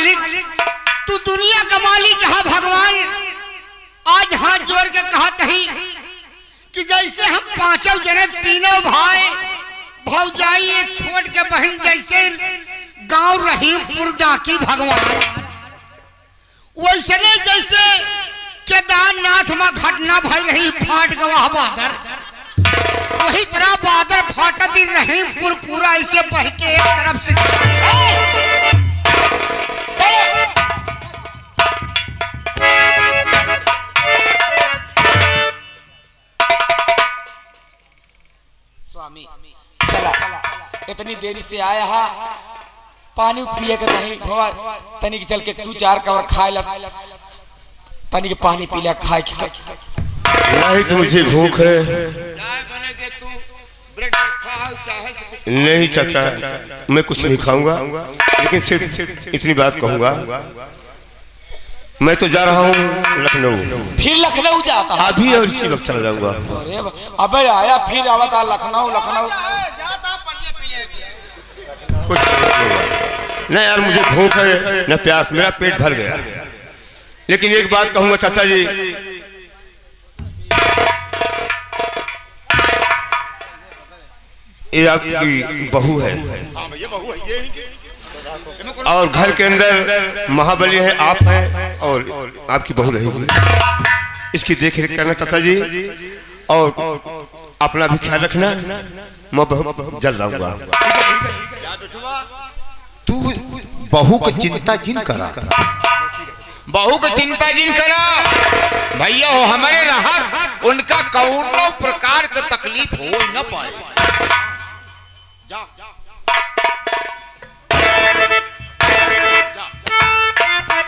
मालिक, तू दुनिया का मालिक है भगवान। आज हाथ जोड़ के कहा कहीं कि जैसे हम पांचों जने तीनों भाई भौजाई एक छोड़ के बहन जैसे गांव रहीमपुर डाकी भगवान, वैसे जैसे केदारनाथ में घटना भई रही फाट गवाह बादर, वही तरह बादर फाटा दी रहीमपुर पूरा ऐसे बह के एक तरफ से। स्वामी चला इतनी देरी से आया है, पानी पिए के नहीं भवा, तनिक चल के तू चार कवर खाए ला, तनिक पानी पी ले खाए के। नहीं तो मुझे भूख है। नहीं चाचा, मैं कुछ नहीं खाऊंगा, लेकिन सिर्फ इतनी बात कहूंगा, मैं तो जा रहा हूँ लखनऊ। फिर लखनऊ जाता? अभी और इसी वक्त चला जाऊंगा। अरे अबे आया फिर आवता लखनऊ लखनऊ। कुछ नहीं यार, मुझे भूख है न प्यास, मेरा पेट भर गया। लेकिन एक बात कहूंगा चाचा जी, ये आपकी बहू है और घर के अंदर महाबली है, आप हैं और आपकी बहू रहेगी। इसकी देख रेख करना चाचा जी, और अपना भी ख्याल रखना। मैं बहुत जल्द आऊंगा। तू बहू को चिंता जिन करा, बहू को चिंता जिन करा भैया, हो हमारे रहा उनका कौनो प्रकार का तकलीफ हो न पाए। जा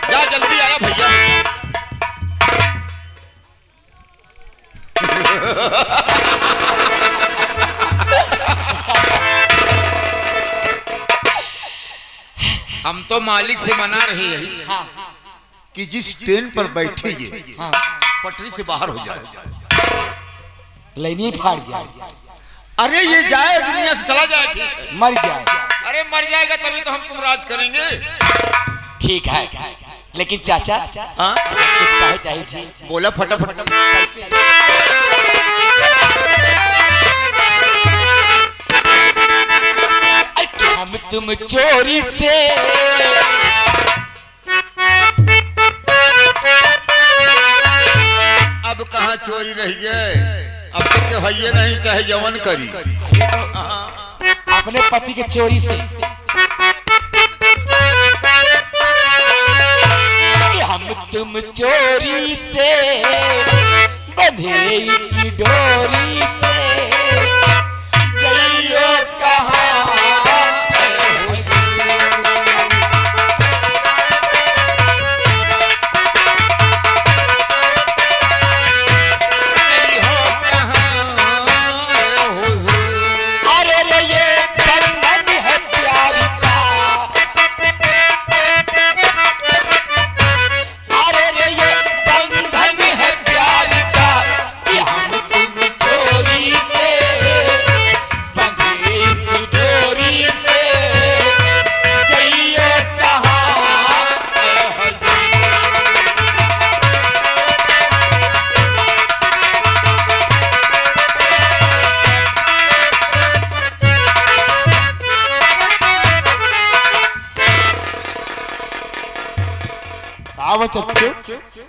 जा जल्दी आया भैया। हम तो मालिक से मना रहे हैं कि जिस ट्रेन पर बैठे ये पटरी से बाहर हो जाए, लाइनी फाड़ जाए। अरे ये जाए दुनिया से चला जाए, ठीक है। मर जाए? अरे मर जाएगा तभी तो हम तुम राज करेंगे। ठीक है, लेकिन चाचा हाँ कुछ कहे चाहिए थी। बोला फटाफट। कैसे? हम तुम चोरी से अब कहाँ चोरी रह गए, अब तो के भैया नहीं चाहे जवन करी। अपने पति के चोरी से हम तुम चोरी से बंधे की डोरी से जइयो कहाँ।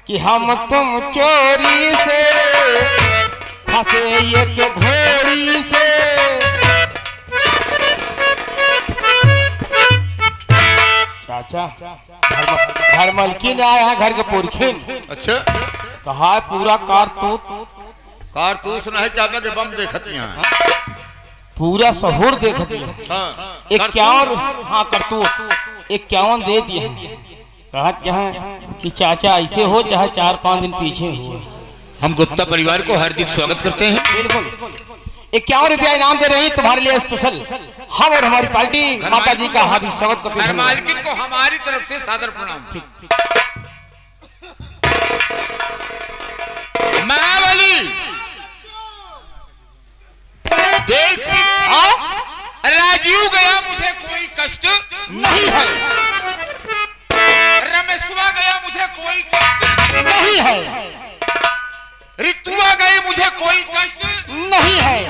कि हम तुम चोरी से फंसे एक घोड़ी से। चाचा घर मलकिन आया है, घर के पुरखिन। अच्छा कहा पूरा कारतूस नहीं चाहता कि बम देखती हैं, पूरा सहूर देखती है। हाँ, 51 हाँ करतूत 51 दे दिए। कहा कि चाचा ऐसे हो चाहे 4-5 दिन पीछे हो। हम गुप्ता परिवार को हार्दिक स्वागत करते हैं। बिल्कुल 51 रुपया इनाम दे रहे हैं तुम्हारे लिए स्पेशल। हम और हमारी पार्टी माता जी का हार्दिक स्वागत करते हैं। मालकिन को हमारी तरफ से सादर प्रणाम। महाबली देख, राजीव गया, मुझे कोई कष्ट नहीं है। कोई कष्ट नहीं है।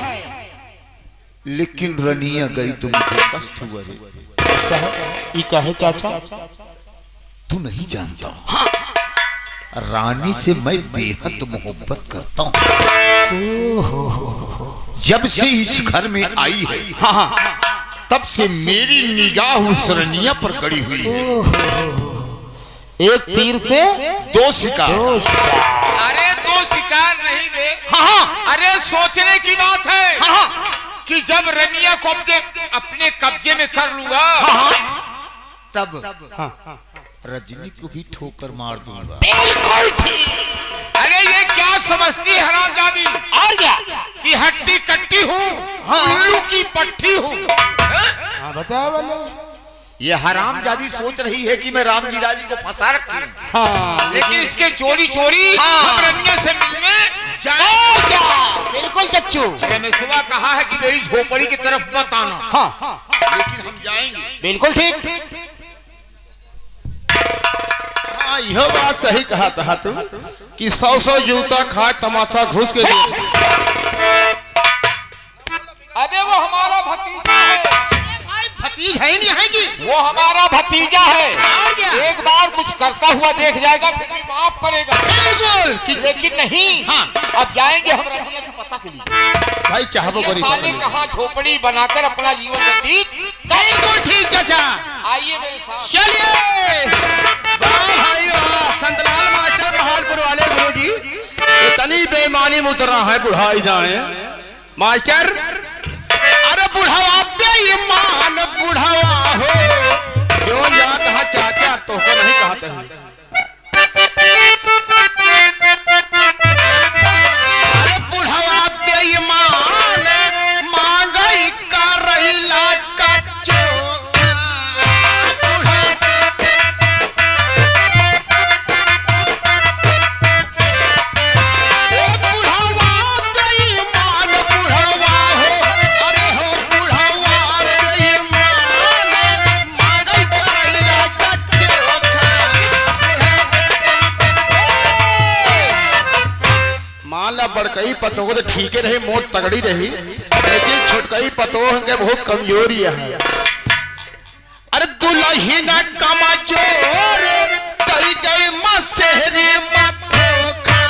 लेकिन रनिया गई तो मुझे कष्ट हुआ रे। ये कहे चाचा, तू नहीं जानता, रानी से मैं बेहद मोहब्बत करता हूँ। जब से इस घर में आई है, तब से मेरी निगाह उस रनिया पर गड़ी हुई है। एक तीर से दो शिकार। अरे दो शिकार नहीं बे। अरे सोचने की बात है कि जब रनिया को अपने कब्जे में कर लूंगा, तब रजनी को भी ठोकर मार दूंगा। बिल्कुल ठीक। अरे ये क्या समझती है हरामजादी? और क्या कि हट्टी कट्टी हूँ, उल्लू की पट्टी हूँ। बताया वाले। ये हरामजादी सोच रही है कि मैं रामजी राजी को फंसा रखी हूँ। लेकिन इसके चोरी चोरी हम रनिया से मिलने जाएंगे। बिल्कुल चच्चू। मैंने सुबह कहा है कि मेरी झोपड़ी की तरफ मत आना। लेकिन हम जाएंगे। बिल्कुल ठीक। हाँ, यह बात सही कहा था तू कि 100 जूता खा तमाशा घुस के अबे वो हमारा भतीजा है। भतीज है नहीं है कि वो हमारा भतीजा है। एक बार कुछ करता हुआ देख जाएगा फिर भी माफ करेगा। बिल्कुल। लेकिन नहीं, अब जाएंगे हम रनिया के पता के लिए। भाई चाहबो ये साले कहाँ झोपड़ी बनाकर अपना जीवन व्यतीत। बिल्कुल ठीक चाचा। आइए मेरे साथ। चलिए। भाई संतलाल मास्टर पहाड़पुर वाले गुरुजी, इतनी बेईमानी में उतर रहा है बुढ़ाई जाए मास्टर। अरे बुढ़ावा बेईमान बुढ़ावा हो, क्यों जा कहा चाचा तो नहीं कहते हैं। अरे बुढ़ावा बेईमान मांगई का रहीला का बड़कई पतोह तो ठीक रही, मोट तगड़ी रही, लेकिन छोटकई पतोह के बहुत कमजोरी है। अरे दुल्ही न कमा जोर कई गई मसेहरी मधोखा।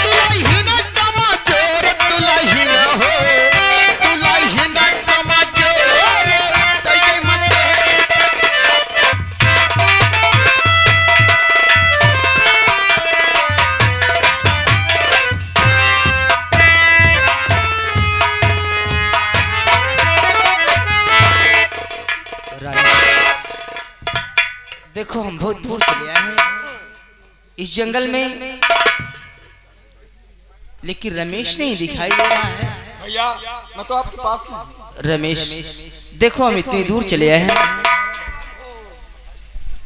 दुल्ही न कमा जोर, दुल्ही न हो, दुल्ही न कमा जोर कई गई मसेहरी। देखो हम बहुत दूर चले आए हैं इस जंगल में, लेकिन रमेश नहीं दिखाई दे रहा है। भैया मैं तो आपके पास हूँ। रमेश देखो हम इतनी दूर चले आए हैं,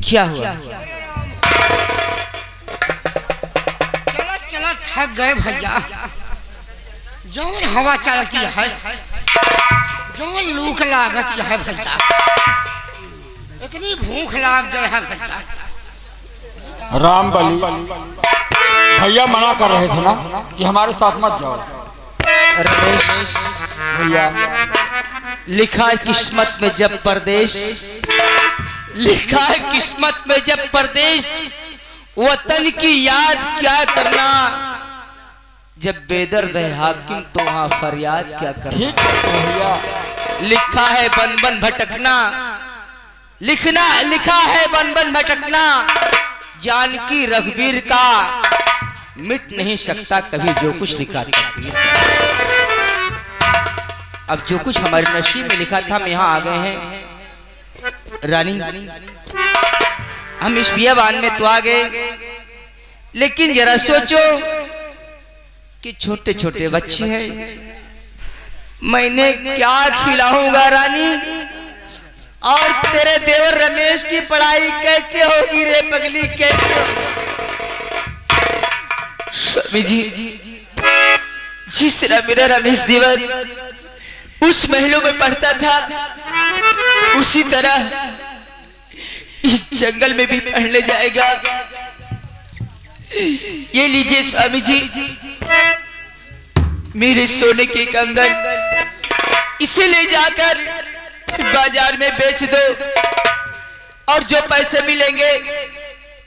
क्या हुआ? चला चला थक गए भैया। जौन हवा चलती है, जौन लूक लागत है भैया, इतनी भूख लाग गए है भैया। राम बली भैया मना कर रहे थे ना कि हमारे साथ मत जाओ। रमेश भैया लिखा है किस्मत में जब परदेश, लिखा है किस्मत में जब परदेश, वतन की याद क्या करना, जब बेदर्द है हाकिम तो वहां फरियाद क्या करना। ठीक है भैया। लिखा है बन बन भटकना, लिखा है बन बन भटकना, जानकी रघुवीर का मिट नहीं सकता कभी जो कुछ लिखा तकदीर। अब जो कुछ हमारे नसीब में लिखा था हम यहाँ आ गए हैं। रानी हम इस बियाबान में तो आ गए, लेकिन जरा सोचो कि छोटे छोटे बच्चे हैं, मैंने क्या खिलाऊंगा रानी, और तेरे देवर रमेश की पढ़ाई कैसे होगी रे पगली, कैसे? स्वामी जी जिस तरह मेरा रमेश देवर उस महलों में पढ़ता था, उसी तरह इस जंगल में भी पढ़ने जाएगा। ये लीजिए स्वामी जी, मेरे सोने के कंगन, इसे ले जाकर बाजार में बेच दो और जो पैसे मिलेंगे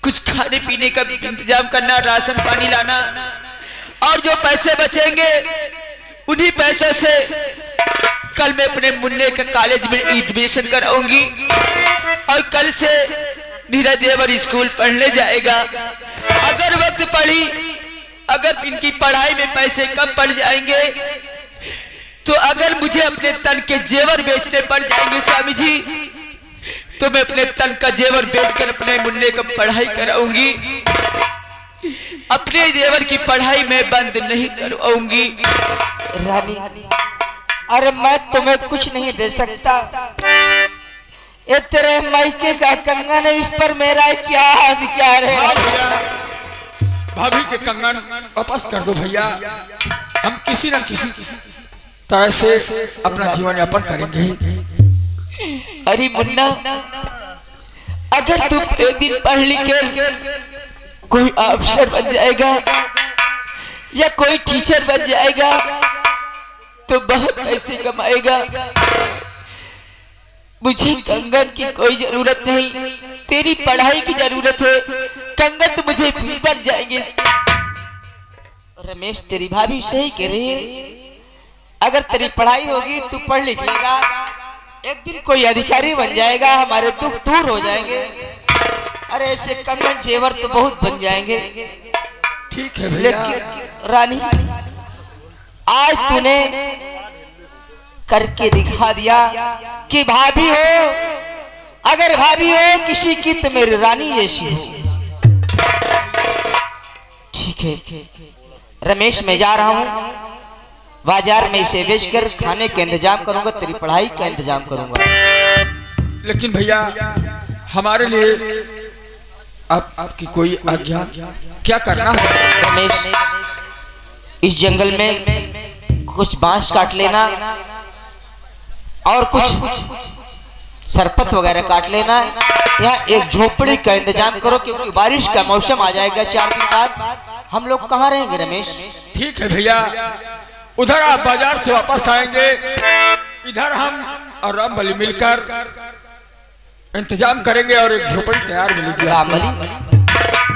कुछ खाने पीने का इंतजाम करना, राशन पानी लाना, और जो पैसे बचेंगे उन्हीं पैसों से कल मैं अपने मुन्ने के कॉलेज में एडमिशन कराऊंगी और कल से मेरा देवर स्कूल पढ़ने जाएगा। अगर वक्त पड़ी, अगर इनकी पढ़ाई में पैसे कम पड़ जाएंगे तो अगर मुझे अपने तन के जेवर बेचने पड़ जाएंगे स्वामी जी, तो मैं अपने तन का जेवर बेचकर अपने मुन्ने को पढ़ाई कराऊंगी। अपने देवर की पढ़ाई में बंद नहीं करवाऊंगी। रानी, अरे मैं तुम्हें कुछ नहीं दे सकता, ये तेरे मायके का कंगन है, इस पर मेरा क्या अधिकार है? भाभी के कंगन वापस कर दो भैया, हम किसी न किसी तरह से अपना जीवन यापन करेंगे। अरे मुन्ना, अगर तू एक दिन पढ़ लिख के कोई अफसर बन जाएगा या कोई टीचर बन जाएगा तो बहुत पैसे कमाएगा। मुझे कंगन की कोई जरूरत नहीं, तेरी पढ़ाई की जरूरत है। कंगन तो मुझे फिर बन जाएंगे। रमेश, तेरी भाभी सही कह रही है, अगर तेरी पढ़ाई होगी तू पढ़ लिख लेगा, एक दिन कोई अधिकारी बन जाएगा, हमारे दुख दूर हो जाएंगे। अरे ऐसे कंगन जेवर तो बहुत बन जाएंगे। ठीक है भैया। लेकिन रानी, आज तूने करके दिखा दिया कि भाभी हो, अगर भाभी हो किसी की तो मेरी रानी जैसी हो। ठीक है रमेश, मैं जा रहा हूँ बाजार में, इसे बेचकर खाने का इंतजाम करूंगा, तेरी पढ़ाई का इंतजाम करूंगा। लेकिन भैया, हमारे लिए आपकी कोई आज्ञा, क्या करना है? रमेश, इस जंगल में कुछ बांस काट लेना और कुछ सरपत वगैरह काट लेना, या एक झोपड़ी का इंतजाम करो, क्योंकि बारिश का मौसम आ जाएगा 4 दिन बाद। हम लोग कहाँ रहेंगे रमेश? ठीक है भैया, उधर आप बाजार से वापस आएंगे, इधर हम और रामबली मिलकर इंतजाम करेंगे और एक झोपड़ी तैयार मिलेगी। रामबली,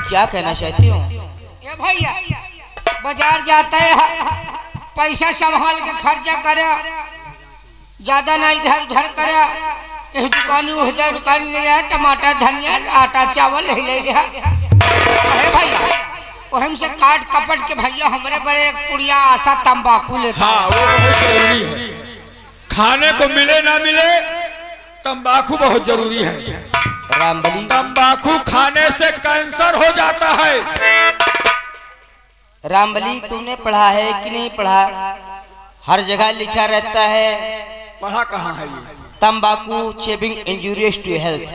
क्या कहना चाहती हो? ए भैया, बाजार जाता है, पैसा संभाल के खर्चा करे, ज्यादा ना इधर उधर करे। एक दुकान उधर दुकान ले गया, टमाटर धनिया आटा चावल ले गया। अरे भैया, वहीं से काट कपट के भैया हमरे पर एक पुड़िया आशा तंबाकू लेता। हाँ, वो बहुत जरूरी है, खाने को मिले ना मिले तंबाकू बहुत जरूरी है। रामबली, तंबाकू खाने से कैंसर हो जाता है। रामबली, तूने पढ़ा है कि नहीं पढ़ा? हर जगह लिखा रहता है, पढ़ा कहाँ है ये? तंबाकू चेविंग इंजूरियस टू हेल्थ।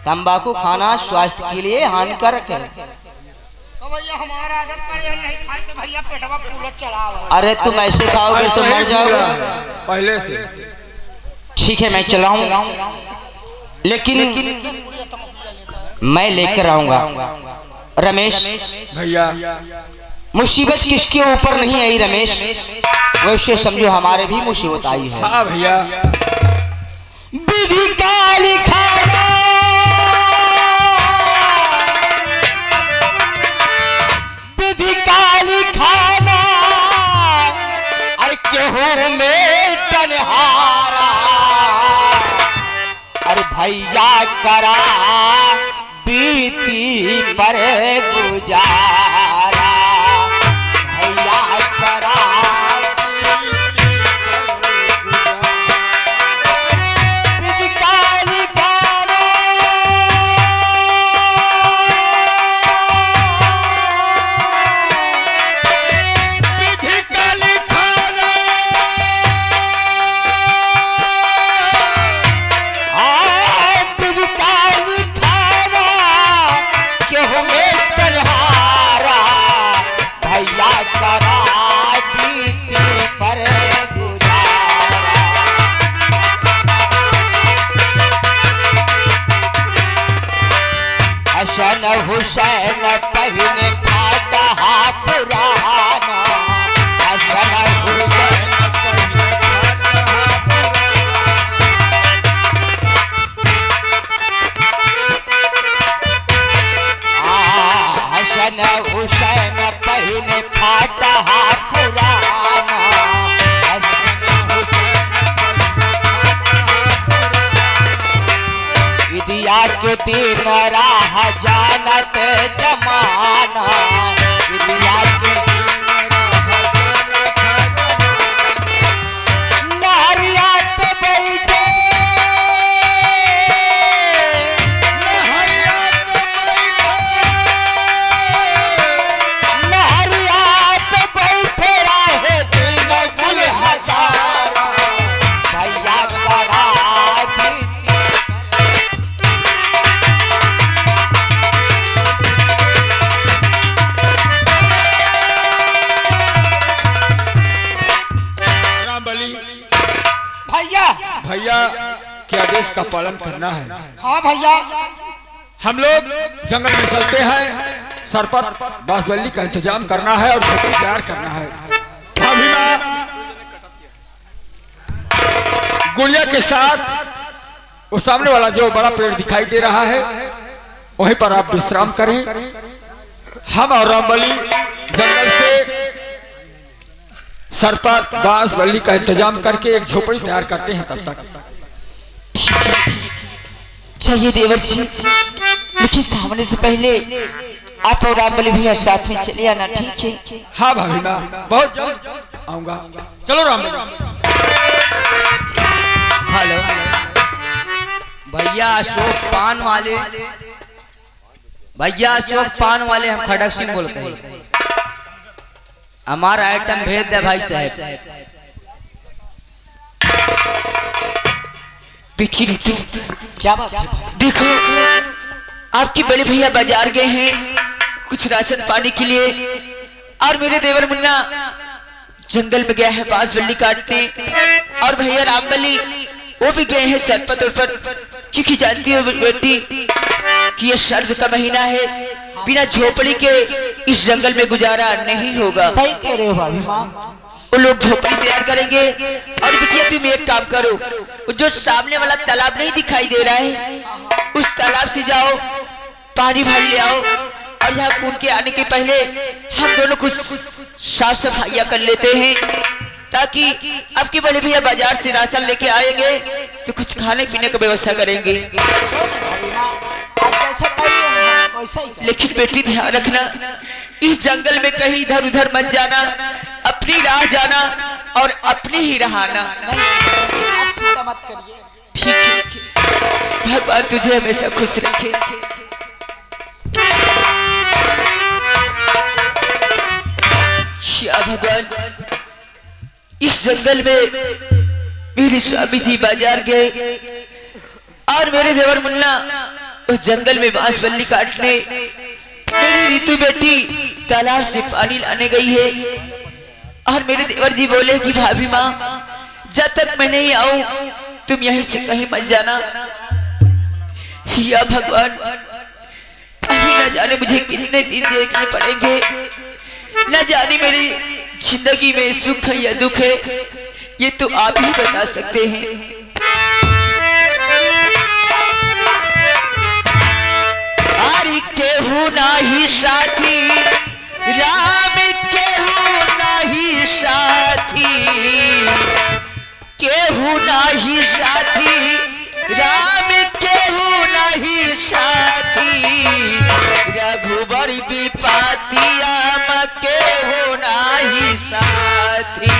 तंबाकू खाना स्वास्थ्य के लिए हानिकारक है। तो भैया हमारा आदत पर ये नहीं खाए तो भैया पेटवा फूलत चला। अरे तुम ऐसे खाओगे तो मर जाओगे पहले से। ठीक है, मैं चलाऊं, लेकिन मैं लेकर आऊंगा। रमेश भैया, मुसीबत किसके ऊपर नहीं आई रमेश, वैसे समझो हमारे भी मुसीबत आई है। हाँ भैया, विधि का लिखाना, विधि का लिखाना, अरे क्यों में तन्हारा, अरे भैया करा बीती पर गुजारा, भैया करा विधि का लिखाना। विधि का लिखाना, विधि का लिखाना, क्यों में तन्हारा, हसन हुसैन पहने फाटा पुराना हसन हुसैन हसन हुसैन पहने फाटा पुराना विद्या के दिन राह जानत जमाना विद्या के नारिया पे बैठे भैया के आदेश का पालन करना है। हाँ भैया हम लोग जंगल में चलते हैं, सर पर बांसबल्ली का इंतजाम करना है और झोपड़ी तैयार करना है। अभी मैं गुड़िया के साथ वो सामने वाला जो बड़ा पेड़ दिखाई दे रहा है वहीं पर आप विश्राम करें। हम और रामबली जंगल से सर पर बांसबल्ली का इंतजाम करके एक झोपड़ी तैयार करते हैं। तब तक चलिए देवर जी, लेकिन सामने से पहले आप और रामबली भैया साथ में चले आना, ठीक है? हाँ भाभी माँ, बहुत जल्द आऊंगा। चलो रामबली। हेलो भैया अशोक पान वाले, भैया अशोक पान वाले हम खड़क सिंह बोलते हैं। हमारा आइटम भेज दे भाई साहब। बेटी रितु, क्या बात है? देखो आपके बड़े भैया बाजार गए हैं कुछ राशन पानी के लिए, और मेरे देवर मुन्ना जंगल में गया है बांसबल्ली काटने, और भैया रामबली वो भी गए हैं सरपत उर्पत, क्योंकि जानती हो बेटी कि ये सर्द का महीना है, बिना झोपड़ी के इस जंगल में गुजारा नहीं होगा। सही कह रहे हो भाभी माँ। वो लोग झोपड़ी तैयार करेंगे, और बिटिया तुम एक काम करो, जो सामने वाला तालाब नहीं दिखाई दे रहा है उस तालाब से जाओ, पानी भर ले आओ, और यहाँ कूद के आने के पहले हम दोनों कुछ साफ सफाइयाँ कर लेते हैं, ताकि आपके बड़े भैया बाजार से राशन लेके आएंगे तो कुछ खाने पीने की व्यवस्था करेंगे। लेकिन बेटी ध्यान रखना, इस जंगल में कहीं इधर उधर मत जाना, अपनी राह जाना और अपनी ही राह आना। आप चिंता मत करिए। ठीक है, भगवान तुझे हमेशा खुश रखे। या भगवान, इस जंगल में मेरे स्वामी जी बाजार गए और मेरे देवर मुन्ना उस जंगल में बांसबल्ली काटने, मेरी रितु बेटी तालाब से पानी लाने गई है, और मेरे देवर जी बोले कि भाभी माँ जब तक मैं नहीं आऊं तुम यहीं से कहीं मत जाना। या भगवान, अभी न जाने मुझे कितने दिन देखने पड़ेंगे, न जाने मेरी जिंदगी में सुख है या दुख है, ये तो आप ही बता सकते हैं। अरे केहू नाही साथी राम, केहू नाही साथी, केहू नाही साथी राम, केहू नाही साथी, रघुबर विपातिया में केहू नाही साथी।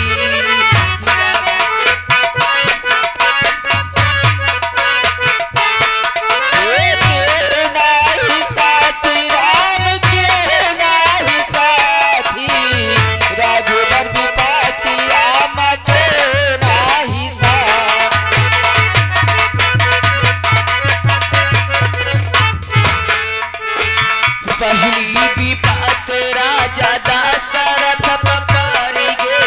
पहली विपत राजा दशरथ पर गे,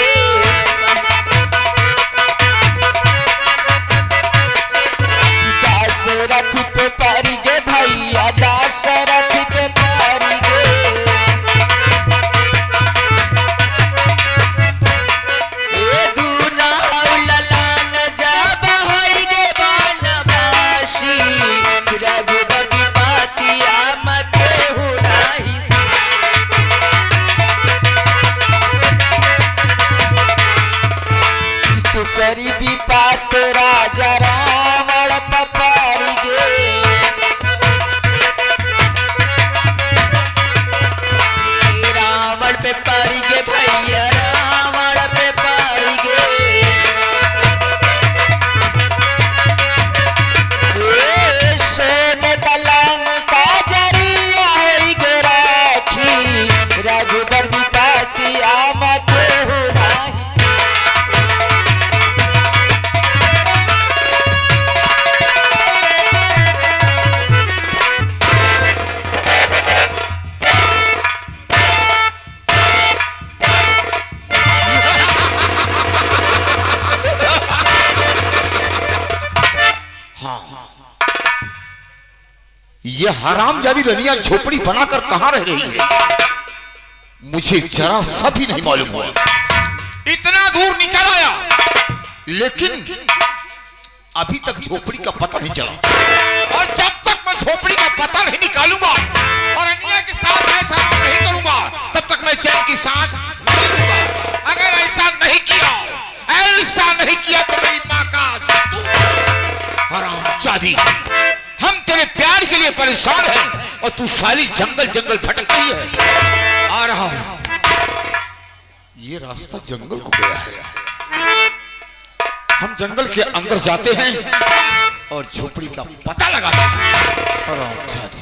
दशरथ पे पर गे भैया दशरथ ये हरामजादी रनिया झोपड़ी बनाकर कहां रह रही है, मुझे जरा सा भी नहीं मालूम हुआ। इतना दूर निकल आया, लेकिन अभी तक झोपड़ी का पता नहीं चला, और जब तक मैं झोपड़ी का पता नहीं निकालूंगा और अन्य के साथ ऐसा नहीं करूंगा, तब तक मैं चैन की सांस नहीं लूंगा। अगर ऐसा नहीं किया तो मेरी माँ का हरामजादी, हम तेरे प्यार के लिए परेशान हैं और तू सारी जंगल जंगल भटक रही है। आ रहा हूं, ये रास्ता जंगल को गया है। हम जंगल के अंदर जाते हैं और झोपड़ी का पता लगाते हैं। हरामजादी।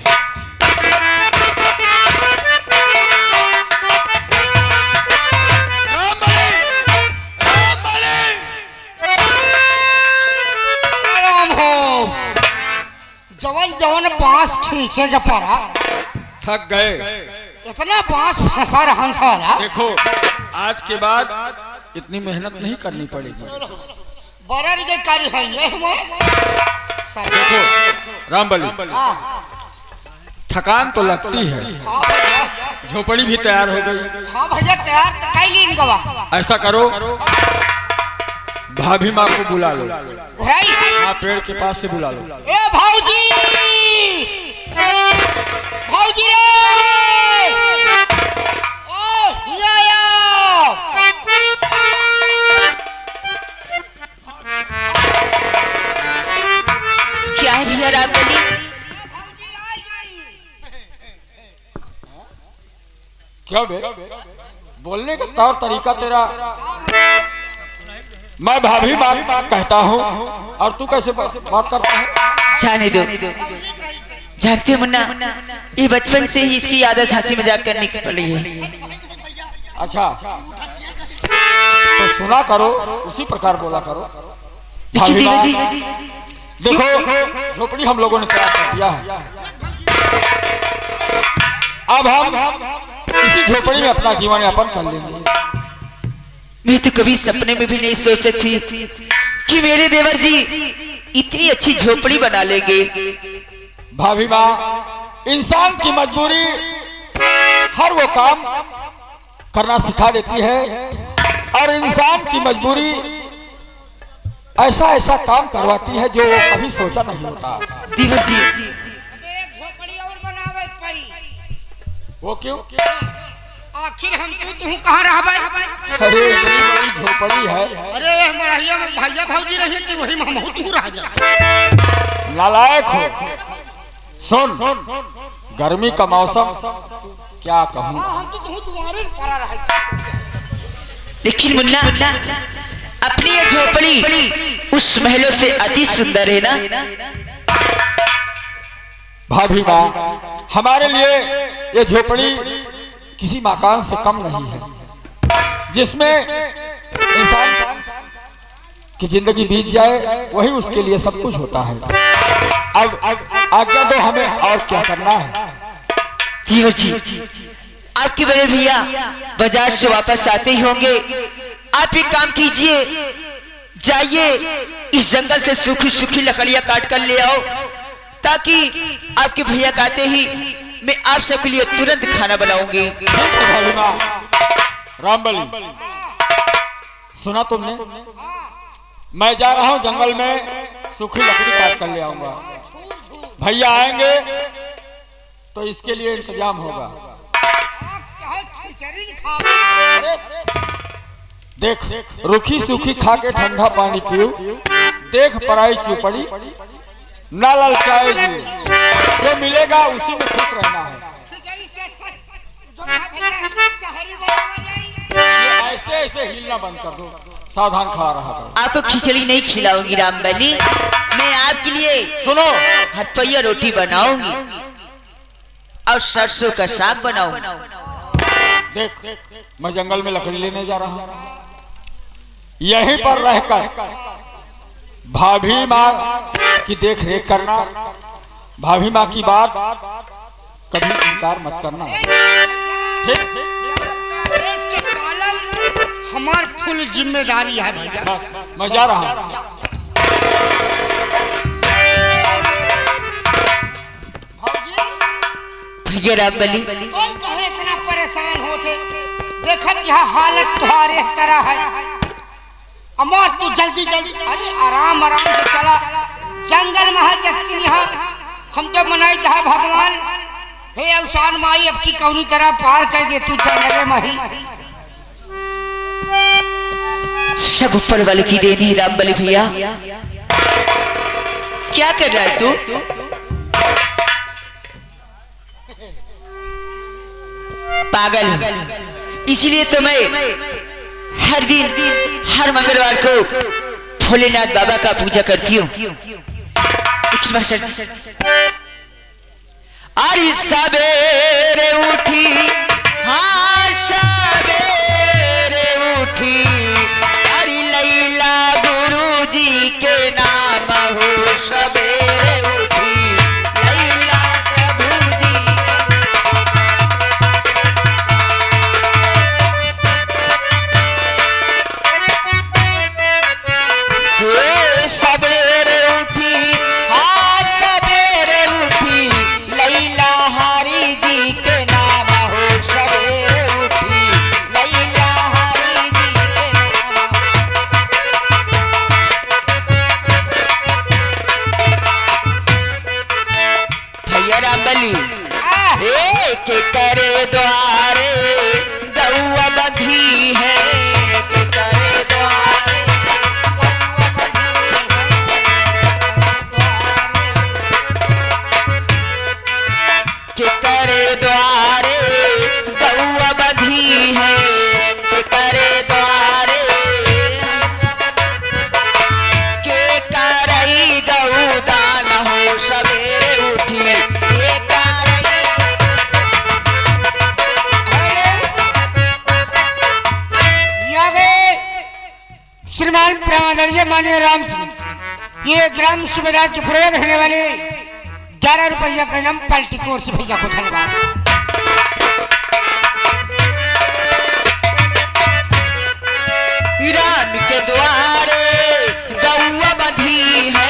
राम हो, जवन जवन बांस खींचे के पड़ा, थक गए। इतना बांस फंसा रहन साला। देखो, आज के बाद इतनी मेहनत नहीं करनी पड़ेगी। बड़ा रिजकारी है ये हमारे। देखो रामबली, थकान तो लगती है, हाँ भैया, झोपड़ी भी तैयार हो गई। हाँ भैया तैयार तो कर लीन गवा। ऐसा करो, भाभी माँ को बुला लो। भाई, हाँ, पेड़ के पास से बुला लो। ए भाऊजी, भाऊजी रे, ओ हिया आओ। क्या है भैया रामबली? क्या बे? बोलने का तौर तरीका तेरा, मैं भाभी माँ कहता हूँ और तू कैसे बात करता है? जाने दो। जानते हो मुन्ना, ये बचपन से ही इसकी आदत हंसी मजाक करने की पड़ी है। अच्छा, तो सुना करो, उसी प्रकार बोला करो। लेकिन भाभी देवर माँ, जी, देखो झोपड़ी हम लोगों ने तैयार कर दिया है। अब हम इसी झोपड़ी में अपना जीवन यापन कर लेंगे। मैं तो कभी सपने में भी नहीं सोची थी कि मेरे देवर जी इतनी अच्छी झोपड़ी बना लेंगे। भाभी माँ, इंसान की मजबूरी हर वो काम करना सिखा देती है, और इंसान की मजबूरी ऐसा ऐसा काम करवाती है जो वो कभी सोचा नहीं होता। देवर जी, एक झोपड़ी और बनावे पड़ी। वो क्यों? आखिर हम तू कहाँ रहबे? अरे इतनी बड़ी झोपड़ी है। अरे मरहिया में भैया भाऊजी रहे कि वही में तू रह जा। नालायक हो। सुन, गर्मी का मौसम, क्या कहूँ। हाँ, हम तो तुम्हारे परा रहे। लेकिन मुन्ना, अपनी ये झोपड़ी उस महलों से अति सुंदर है ना? भाभी माँ, हमारे लिए ये झोपड़ी किसी मकान से कम नहीं है, जिसमें इंसान की जिंदगी बीत जाए वही उसके लिए सब कुछ होता है। अब आज्ञा दो हमें, और क्या करना है। देवर जी, आपके बड़े भैया बाजार से वापस आते ही होंगे। आप एक काम कीजिए, जाइए इस जंगल से सूखी सूखी लकड़ियां काट कर ले आओ, ताकि आपके भैया आते ही मैं आप सबके लिए तुरंत खाना बनाऊंगी। भाभी माँ, रामबली, सुना तुमने? मैं जा रहा हूँ जंगल में, सूखी लकड़ी काट कर ले आऊंगा। भैया आएंगे तो इसके लिए इंतजाम होगा। अरे देख, रूखी सूखी खा के ठंडा पानी पियो, देख पराई चुपड़ी ना ललचाए जी, जो मिलेगा उसी में खुश रहना है। ये ऐसे ऐसे हिलना बंद कर दो, सावधान खा रहा करो। आपको खिचड़ी नहीं खिलाऊंगी रामबली, मैं आपके लिए सुनो, हथपैया रोटी बनाऊंगी और सरसों का साग बनाऊंगी। देख, मैं जंगल में लकड़ी लेने जा रहा हूँ। यहीं पर रहकर भाभी माँ की देख रेख करना, भाभी माँ की बात कभी इनकार मत करना, ठीक? इसके पालन हमार फुल जिम्मेदारी है भैया। बस मैं जा रहा हूँ। भैया राम बली कोई कहे इतना परेशान होते देखत यह हालत तुम्हारे तरह है। अमर तू जल्दी जल्दी अरे आराम आराम से चला जंगल में है देखती यहाँ हम तो मनाई था भगवान हे अवसान माई अब की कौनी तरह पार कर दे तू जंगल में ही। सब ऊपर वाले की देनी है राम बली भैया। क्या कर रहा है तू? पागल, इसलिए तो मैं हर दिन हर मंगलवार को भोलेनाथ बाबा का पूजा करती हूँ। अरे सवेरे उठी, हाँ सवेरे उठी, अरे लैला गुरुजी के नाम हो सवेरे उठी, लैला प्रभु जी सवेरे उठी, हाँ सवेरे उठी, लैला हरि जी के नाम हो सवेरे उठी, लैला हरि जी के नाम। भैया राम बली के करे द्वारे गौआ बंधी है, के करे द्वारे के करे द्वारे गौआ बंधी है, के करे द्वारे के करई गौ दान हो सवेरे उठी, के करई श्रीमान प्रामादरणीय माननीय राम सिंह, ये ग्राम सुबेदार के प्रयोग रहने वाले 11 रुपया का नाम पलटी कोर्स भैया को धन्यवाद। राम के द्वारे गौआ बंधी है,